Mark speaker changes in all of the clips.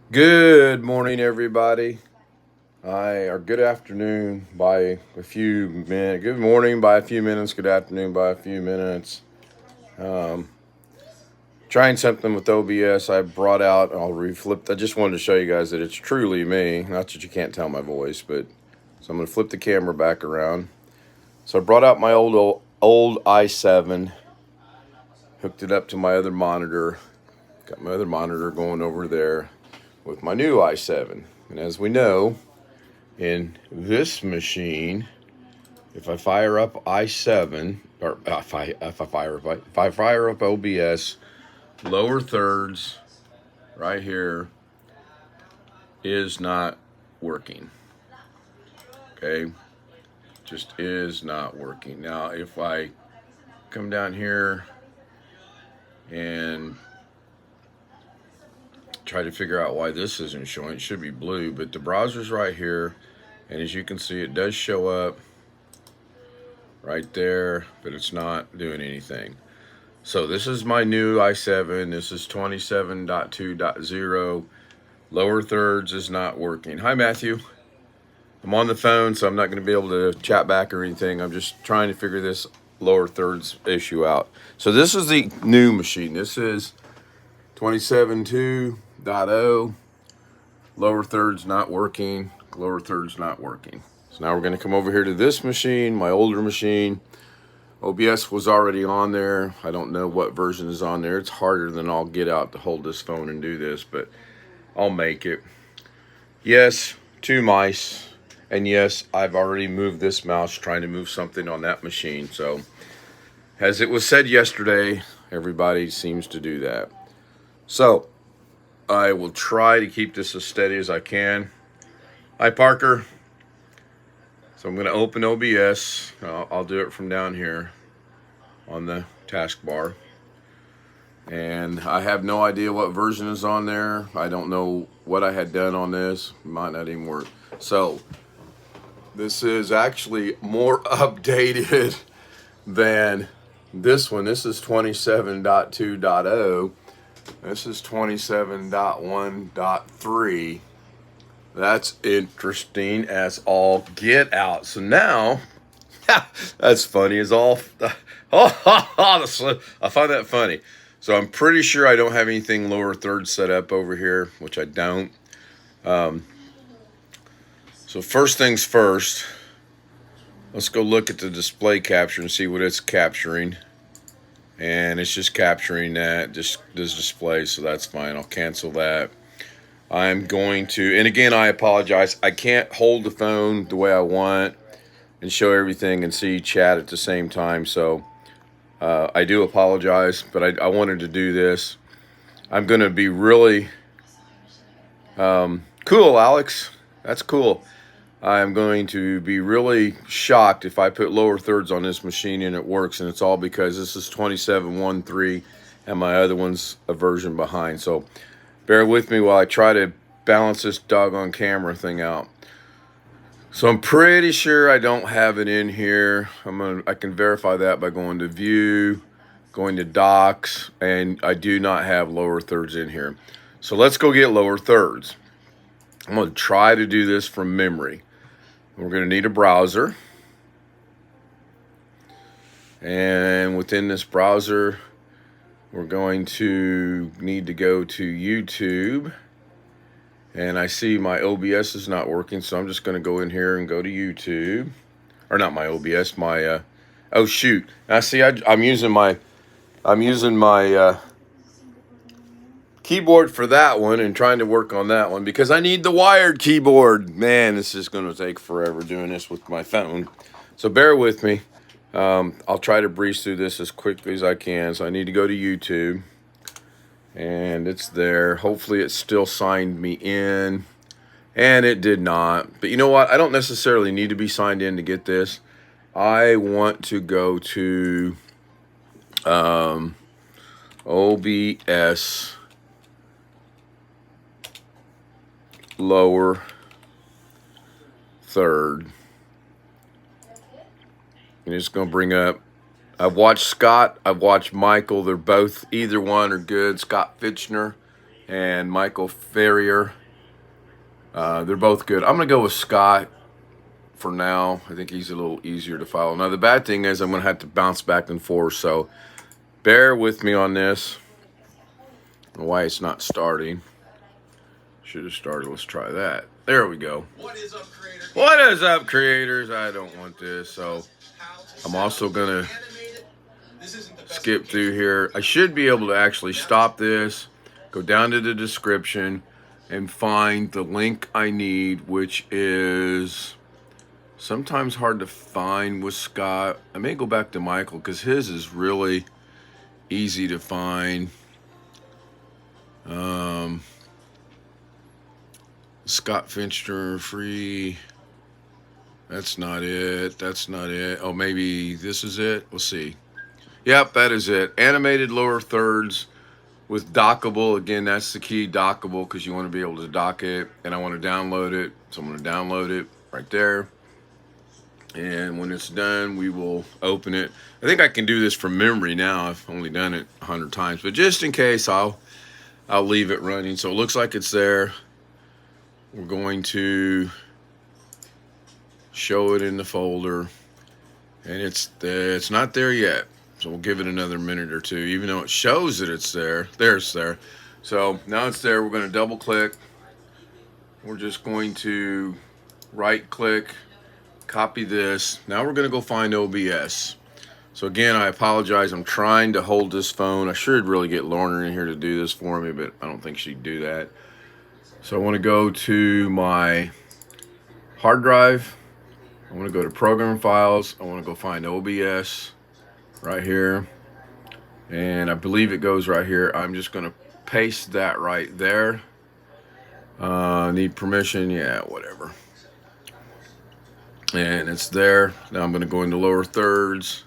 Speaker 1: Good morning, everybody. Or good afternoon by a few minutes. Good morning by a few minutes. Good afternoon by a few minutes. Um, Trying something with OBS. I brought out. I'll reflip. I just wanted to show you guys that it's truly me. Not that you can't tell my voice, but so I'm going to flip the camera back around. So I brought out my old i7, hooked it up to my other monitor. Got my other monitor going over there with my new i7. And as we know, in this machine, if I fire up i7, or if I fire up OBS, lower thirds right here is not working. Okay, just is not working. Now, if I come down here and try to figure out why this isn't showing, it should be blue, but the browser's right here, and as you can see, it does show up right there, but it's not doing anything. So this is my new i7. This is 27.2.0. Lower thirds is not working. Hi, Matthew. I'm on the phone, so I'm not going to be able to chat back or anything. I'm just trying to figure this lower thirds issue out. So this is the new machine. This is 27.2.0. Lower thirds not working. Lower thirds not working. So now we're going to come over here to this machine, my older machine. OBS was already on there. I don't know what version is on there. It's harder than I'll get out to hold this phone and do this, but I'll make it. Yes, 2 mice. And yes, I've already moved this mouse trying to move something on that machine. So, as it was said yesterday, everybody seems to do that. So, I will try to keep this as steady as I can. Hi, Parker. So I'm going to open OBS. I'll do it from down here on the taskbar. And I have no idea what version is on there. I don't know what I had done on this. Might not even work. So this is actually more updated than this one. This is 27.2.0. This is 27.1.3. That's interesting as all get out. So now, that's funny as all. I find that funny. So I'm pretty sure I don't have anything lower third set up over here, which I don't. So first things first, let's go look at the display capture and see what it's capturing. And it's just capturing that, just this display, so that's fine. I'll cancel that. I'm going to, and again, I apologize. I can't hold the phone the way I want and show everything and see chat at the same time. So I do apologize, but I wanted to do this. I'm going to be really cool, Alex. That's cool. I'm going to be really shocked if I put lower thirds on this machine and it works, and it's all because this is 27.1.3 and my other one's a version behind. So bear with me while I try to balance this doggone camera thing out. So I'm pretty sure I don't have it in here. I can verify that by going to View, going to Docs, and I do not have lower thirds in here. So let's go get lower thirds. I'm going to try to do this from memory. We're going to need a browser. And within this browser, we're going to need to go to YouTube. And I see my OBS is not working, so I'm just going to go in here and go to YouTube. Or not my OBS, my oh shoot. Now see, I'm using my keyboard for that one and trying to work on that one because I need the wired keyboard. Man, this is going to take forever doing this with my phone. So bear with me. I'll try to breeze through this as quickly as I can. So I need to go to YouTube. And it's there. Hopefully it still signed me in. And it did not. But you know what? I don't necessarily need to be signed in to get this. I want to go to OBS lower third. And it's going to bring up, I've watched Scott, I've watched Michael. They're both, either one are good. Scott Fitchner and Michael Ferrier. They're both good. I'm going to go with Scott for now. I think he's a little easier to follow. Now, the bad thing is I'm going to have to bounce back and forth, so bear with me on this. I don't know why it's not starting. Should have started. Let's try that. There we go. What is up, creators? What is up, creators? I don't want this, so I'm also going to skip through here. I should be able to actually stop this, go down to the description, and find the link I need, which is sometimes hard to find with Scott. I may go back to Michael because his is really easy to find. Scott Fincher free. That's not it. That's not it. Oh, maybe this is it. We'll see. Yep, that is it. Animated lower thirds with dockable. Again, that's the key, dockable, because you want to be able to dock it. And I want to download it. So I'm going to download it right there. And when it's done, we will open it. I think I can do this from memory now. I've only done it 100 times. But just in case, I'll leave it running. So it looks like it's there. We're going to show it in the folder. And it's not there yet. So we'll give it another minute or two, even though it shows that it's there. It's there. So now it's there. We're going to double click. We're just going to right click, copy this. Now we're going to go find OBS. So again, I apologize. I'm trying to hold this phone. I should really get Lorna in here to do this for me, but I don't think she'd do that. So I want to go to my hard drive. I want to go to program files. I want to go find OBS right here. And I believe it goes right here. I'm just going to paste that right there. Need permission? Yeah, whatever. And it's there. Now I'm going to go into lower thirds.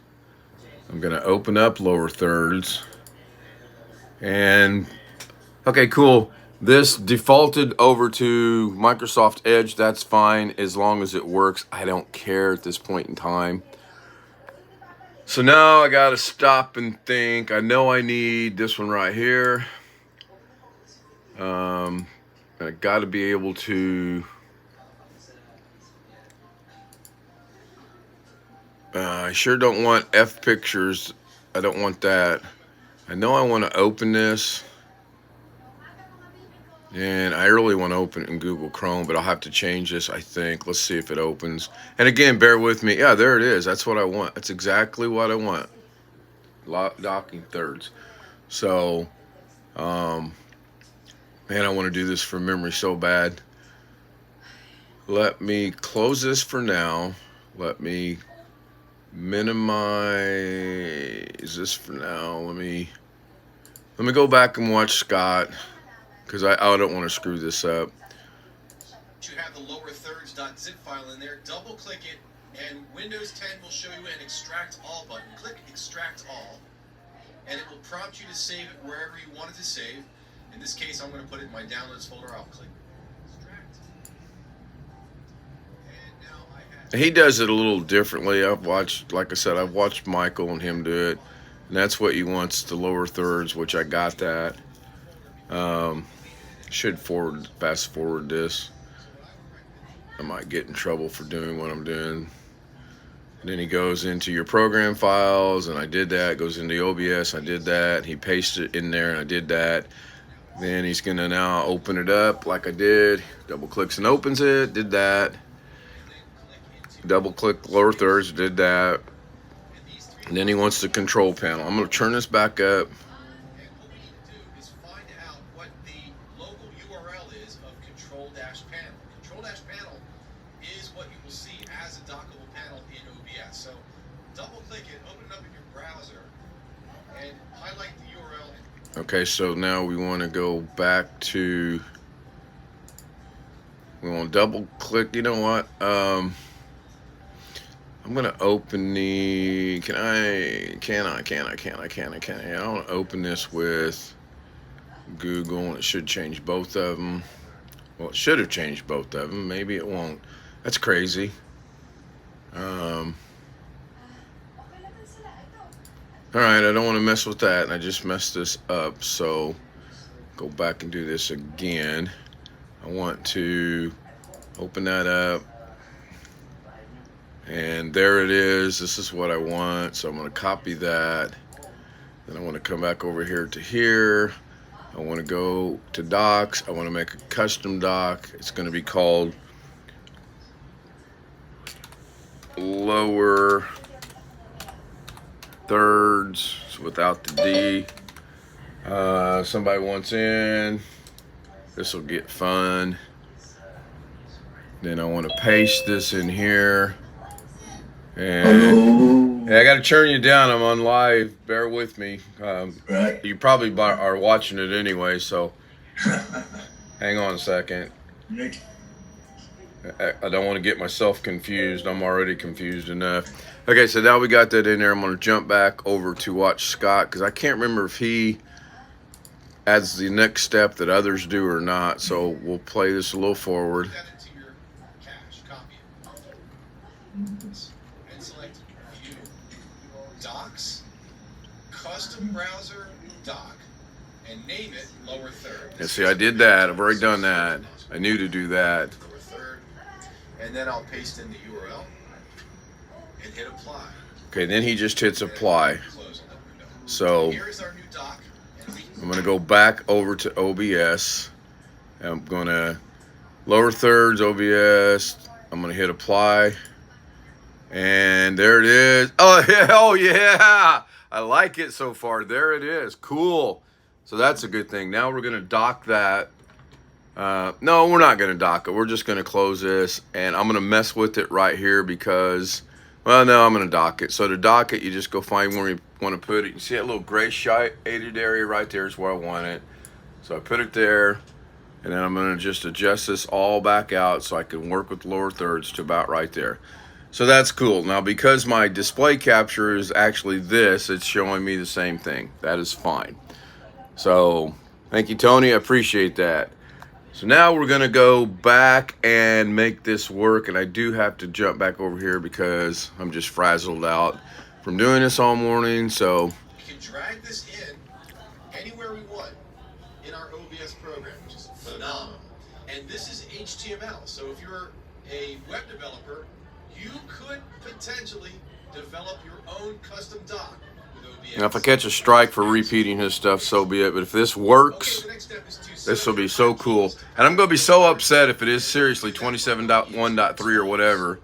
Speaker 1: I'm going to open up lower thirds. And okay, cool. This defaulted over to Microsoft Edge. That's fine as long as it works. I don't care at this point in time. So now I got to stop and think. I know I need this one right here. I got to be able to... I sure don't want F pictures. I don't want that. I know I want to open this. And I really want to open it in Google Chrome, but I'll have to change this, I think. Let's see if it opens. And again, bear with me. Yeah, there it is. That's what I want. That's exactly what I want. Docking thirds. So, man, I want to do this from memory so bad. Let me close this for now. Let me minimize this for now. Let me go back and watch Scott, because I don't want to screw this up.
Speaker 2: You have the lower thirds.zip file in there. Double click it, and Windows 10 will show you an extract all button. Click extract all, and it will prompt you to save it wherever you want it to save. In this case, I'm going to put it in my downloads folder. I'll click extract. And now I have...
Speaker 1: He does it a little differently. I've watched, like I said, I've watched Michael and him do it. And that's what he wants, the lower thirds, which I got that. Should fast forward this. I might get in trouble for doing what I'm doing. And then he goes into your program files, and I did that. Goes into OBS, I did that. He pasted it in there, and I did that. Then he's gonna now open it up like I did. Double clicks and opens it, did that. Double click lower thirds, did that. And then he wants the control panel. I'm gonna turn this back up.
Speaker 2: Control-panel. Control-panel is what you will see as a dockable panel in OBS. So double click it, open it up in your browser, and highlight the URL.
Speaker 1: Okay, so now we want to go back to... We want to double click. You know what? I'm gonna open the... Can I? I want to open this with Google, and it should change both of them. Well, it should have changed both of them. Maybe it won't. That's crazy. All right, I don't want to mess with that, and I just messed this up. So go back and do this again. I want to open that up. And there it is. This is what I want. So I'm going to copy that. Then I want to come back over here to here. I want to go to docs. I want to make a custom doc. It's going to be called lower thirds without the D. Somebody wants in. This will get fun. Then I want to paste this in here. And hey, I got to turn you down. I'm on live. Bear with me.
Speaker 3: Right.
Speaker 1: You probably are watching it anyway, so hang on a second.
Speaker 3: Right.
Speaker 1: I don't want to get myself confused. I'm already confused enough. Okay, so now we got that in there. I'm going to jump back over to watch Scott because I can't remember if he adds the next step that others do or not. So we'll play this a little forward.
Speaker 2: Put that into your cache, copy it, and select View, Docs, Custom Browser Doc, and name it Lower Third.
Speaker 1: And see, I did that. I've already done that. I knew to do that.
Speaker 2: Lower Third, and then I'll paste in the URL and hit Apply.
Speaker 1: Okay, then he just hits Apply.
Speaker 2: Close on that window.
Speaker 1: So
Speaker 2: Here is our new doc, and we
Speaker 1: I'm going to go back over to OBS. I'm going to lower thirds, OBS. I'm going to hit Apply. And there it is. Oh, yeah. Oh, yeah. I like it so far. There it is. Cool. So that's a good thing. Now we're going to dock that. No, we're not going to dock it. We're just going to close this. And I'm going to mess with it right here because, well, no, I'm going to dock it. So to dock it, you just go find where you want to put it. You see that little gray shaded area right there is where I want it. So I put it there. And then I'm going to just adjust this all back out so I can work with lower thirds to about right there. So that's cool. Now, because my display capture is actually this, it's showing me the same thing. That is fine. So thank you, Tony. I appreciate that. So now we're going to go back and make this work. And I do have to jump back over here because I'm just frazzled out from doing this all morning. So
Speaker 2: we can drag this in anywhere we want in our OBS program, which is phenomenal. And this is HTML. So if you're a web developer, you could potentially develop your own custom doc with OBS.
Speaker 1: now if I catch a strike for repeating his stuff, so be it. But if this works,
Speaker 2: Okay, the next step is to
Speaker 1: this will be
Speaker 2: select
Speaker 1: so
Speaker 2: your
Speaker 1: cool.
Speaker 2: keys.
Speaker 1: And I'm going to be so upset if it is seriously 27.1.3 or whatever.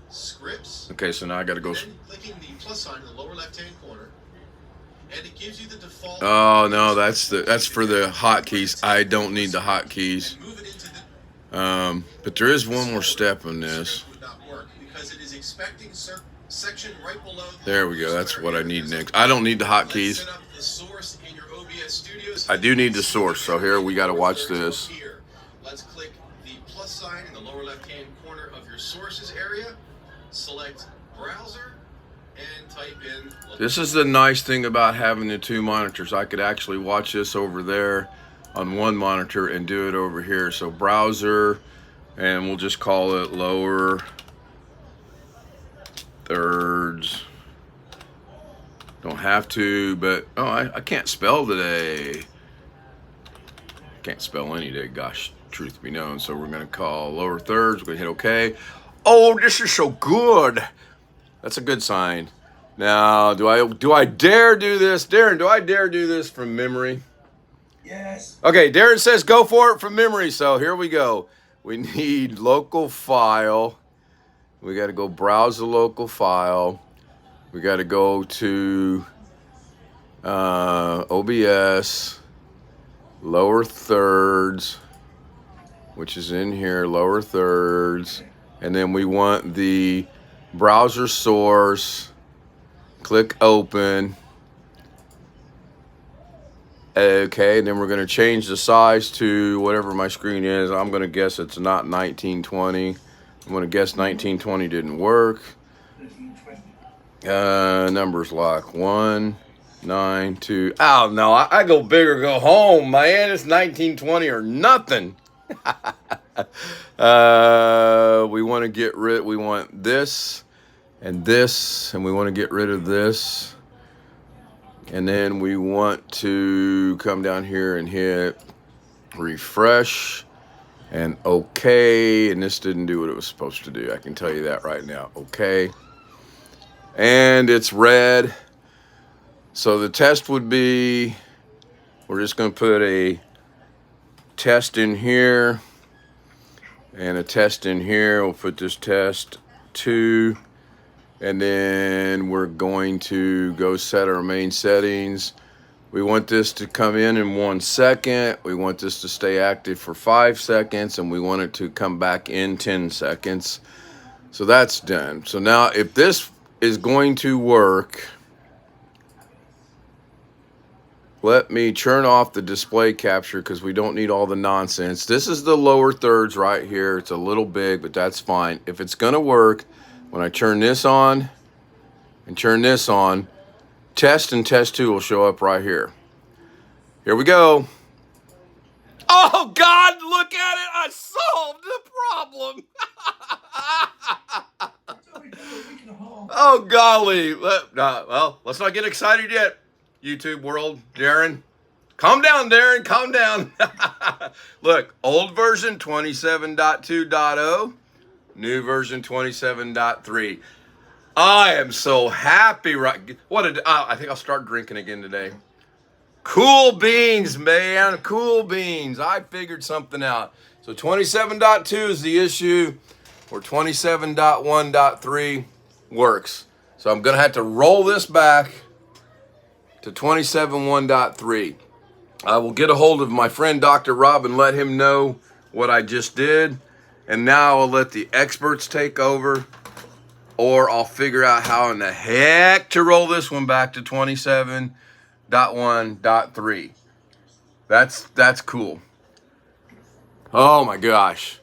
Speaker 2: Scripts.
Speaker 1: Okay, so now I got to go.
Speaker 2: Then clicking the plus sign in the lower left-hand corner, and it gives you the default.
Speaker 1: Oh no, that's for the hotkeys. I don't need the hotkeys.
Speaker 2: And move it into the
Speaker 1: But there is one more step in this.
Speaker 2: script would not work because it is expecting section right below.
Speaker 1: There we go. That's what I need next. I don't need the
Speaker 2: Let's
Speaker 1: hotkeys.
Speaker 2: set up the source in your OBS Studios.
Speaker 1: I do need the source. So here we got to watch this.
Speaker 2: Here. Let's click the plus sign in the lower left-hand corner of your sources area. Select browser and type in.
Speaker 1: This is the nice thing about having the two monitors. I could actually watch this over there on one monitor and do it over here. So browser, and we'll just call it lower thirds. Don't have to, but oh, I can't spell today. Can't spell any day, gosh, truth be known. So we're gonna call lower thirds. We're gonna hit OK. Oh, this is so good. That's a good sign. Now, do I dare do this? Darren, do I dare do this from memory?
Speaker 3: Yes.
Speaker 1: Okay, Darren says go for it from memory. So here we go. We need local file. We got to go browse the local file. We got to go to OBS, lower thirds, which is in here, lower thirds. And then we want the browser source. Click open. Okay, and then we're going to change the size to whatever my screen is. I'm going to guess it's not 1920. I'm going to guess 1920 didn't work. Numbers lock 1, 9, 2. Oh no, I go big or go home, man. It's 1920 or nothing. We want to get rid. We want this and this, and we want to get rid of this. And then we want to come down here and hit refresh and okay. And this didn't do what it was supposed to do. I can tell you that right now. Okay. And it's red. So the test would be, we're just going to put a test in here and a test in here. We'll put this test 2. And then we're going to go set our main settings. We want this to come in 1 second. We want this to stay active for 5 seconds. And we want it to come back in 10 seconds. So that's done. So now if this is going to work, let me turn off the display capture because we don't need all the nonsense. This is the lower thirds right here. It's a little big, but that's fine. If it's going to work, when I turn this on and turn this on, test and test 2 will show up right here. Here we go. Oh, God, look at it. I solved the problem. Oh, golly. Well, let's not get excited yet, YouTube world. Darren, calm down, Darren. Calm down. Look, old version 27.2.0, new version 27.3. I am so happy. Right? I think I'll start drinking again today. Cool beans, man. Cool beans. I figured something out. So 27.2 is the issue, or 27.1.3 works. So I'm going to have to roll this back to 27.1.3. I will get a hold of my friend Dr. Rob and let him know what I just did. And now I'll let the experts take over, or I'll figure out how in the heck to roll this one back to 27.1.3. That's cool. Oh my gosh.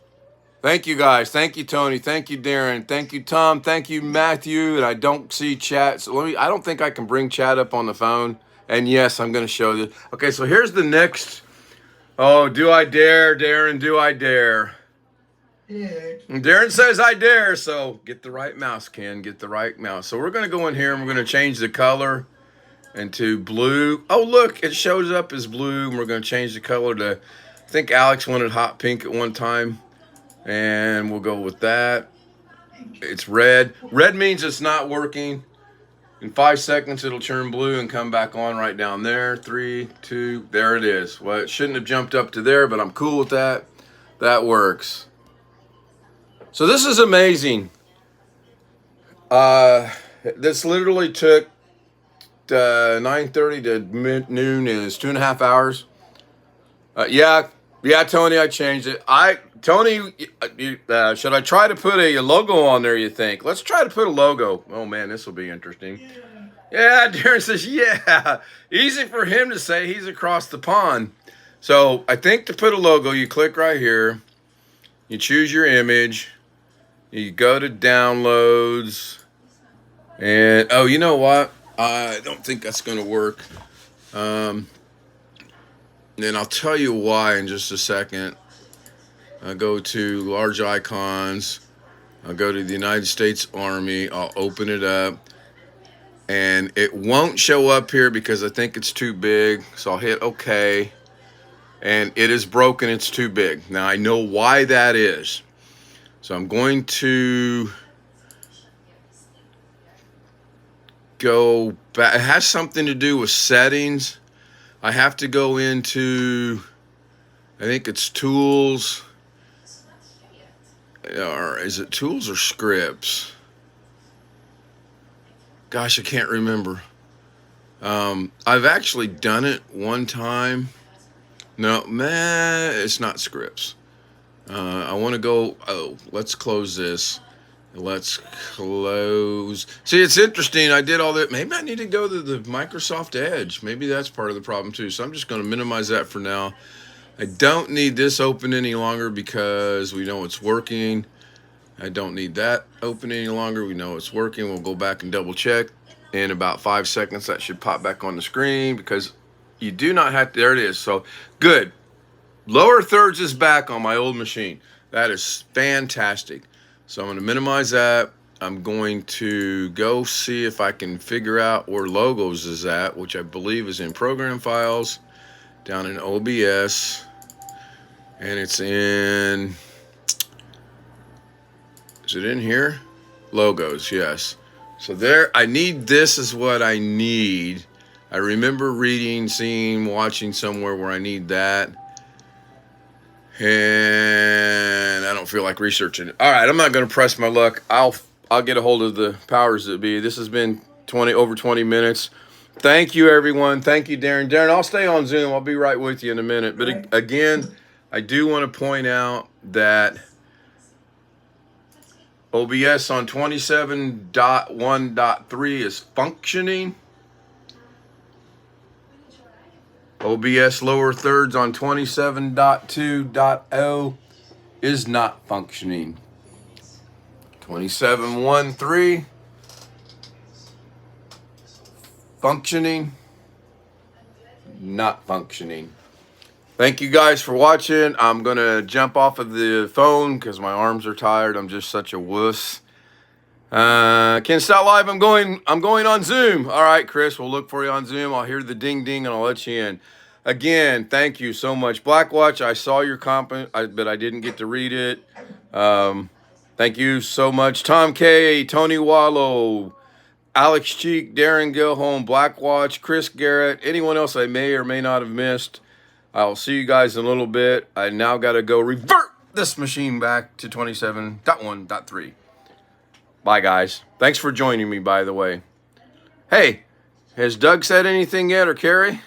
Speaker 1: Thank you guys. Thank you, Tony. Thank you, Darren. Thank you, Tom. Thank you, Matthew. And I don't see chat. So I don't think I can bring chat up on the phone. And yes, I'm going to show this. Okay, so here's the next. Oh, do I dare, Darren? Do I dare?
Speaker 3: Yeah.
Speaker 1: And Darren says I dare. So get the right mouse, Ken. Get the right mouse. So we're going to go in here and we're going to change the color into blue. Oh, look, it shows up as blue. And we're going to change the color to, I think Alex wanted hot pink at one time. And we'll go with that. It's red. Red means it's not working. In 5 seconds, it'll turn blue and come back on right down there. 3, 2, there it is. Well, it shouldn't have jumped up to there, but I'm cool with that. That works. So this is amazing. This literally took 9:30 to noon is 2.5 hours. Yeah, Tony, I changed it. Tony, should I try to put a logo on there, you think? Let's try to put a logo. Oh, man, this will be interesting. Yeah, Darren says, yeah. Easy for him to say. He's across the pond. So I think to put a logo, you click right here. You choose your image. You go to downloads. And, oh, you know what? I don't think that's going to work. And I'll tell you why in just a second. I'll go to large icons. I'll go to the United States Army. I'll open it up. And it won't show up here because I think it's too big. So I'll hit OK. And it is broken. It's too big. Now I know why that is. So I'm going to go back. It has something to do with settings. I have to go into, I think it's tools. Or is it tools or scripts? Gosh, I can't remember. I've actually done it one time. No, man, it's not scripts. I want to go, let's close this. Let's close. See, it's interesting. I did all that. Maybe I need to go to the Microsoft Edge. Maybe that's part of the problem too. So I'm just going to minimize that for now. I don't need this open any longer because we know it's working. I don't need that open any longer. We know it's working. We'll go back and double check. In about 5 seconds, that should pop back on the screen because you do not have to. There it is. So good. Lower thirds is back on my old machine. That is fantastic. So I'm going to minimize that. I'm going to go see if I can figure out where logos is at, which I believe is in program files down in OBS. And it's in, is it in here? Logos, yes. So there, I need, this is what I need. I remember reading, seeing, watching somewhere where I need that. And I don't feel like researching it. All right, I'm not going to press my luck. I'll get a hold of the powers that be. This has been over 20 minutes. Thank you, everyone. Thank you, Darren. Darren, I'll stay on Zoom. I'll be right with you in a minute. But again, I do want to point out that OBS on 27.1.3 is functioning. OBS lower thirds on 27.2.0 is not functioning. 27.1.3 functioning, not functioning. Thank you guys for watching. I'm gonna jump off of the phone because my arms are tired. I'm just such a wuss. Can't stop live. I'm going on Zoom. All right, Chris, we'll look for you on Zoom. I'll hear the ding ding and I'll let you in. Again, thank you so much. Blackwatch, I saw your comment, but I didn't get to read it. Thank you so much. Tom K, Tony Wallow, Alex Cheek, Darren Gilholm, Blackwatch, Chris Garrett, anyone else I may or may not have missed. I'll see you guys in a little bit. I now got to go revert this machine back to 27.1.3. Bye, guys. Thanks for joining me, by the way. Hey, has Doug said anything yet, or Carrie?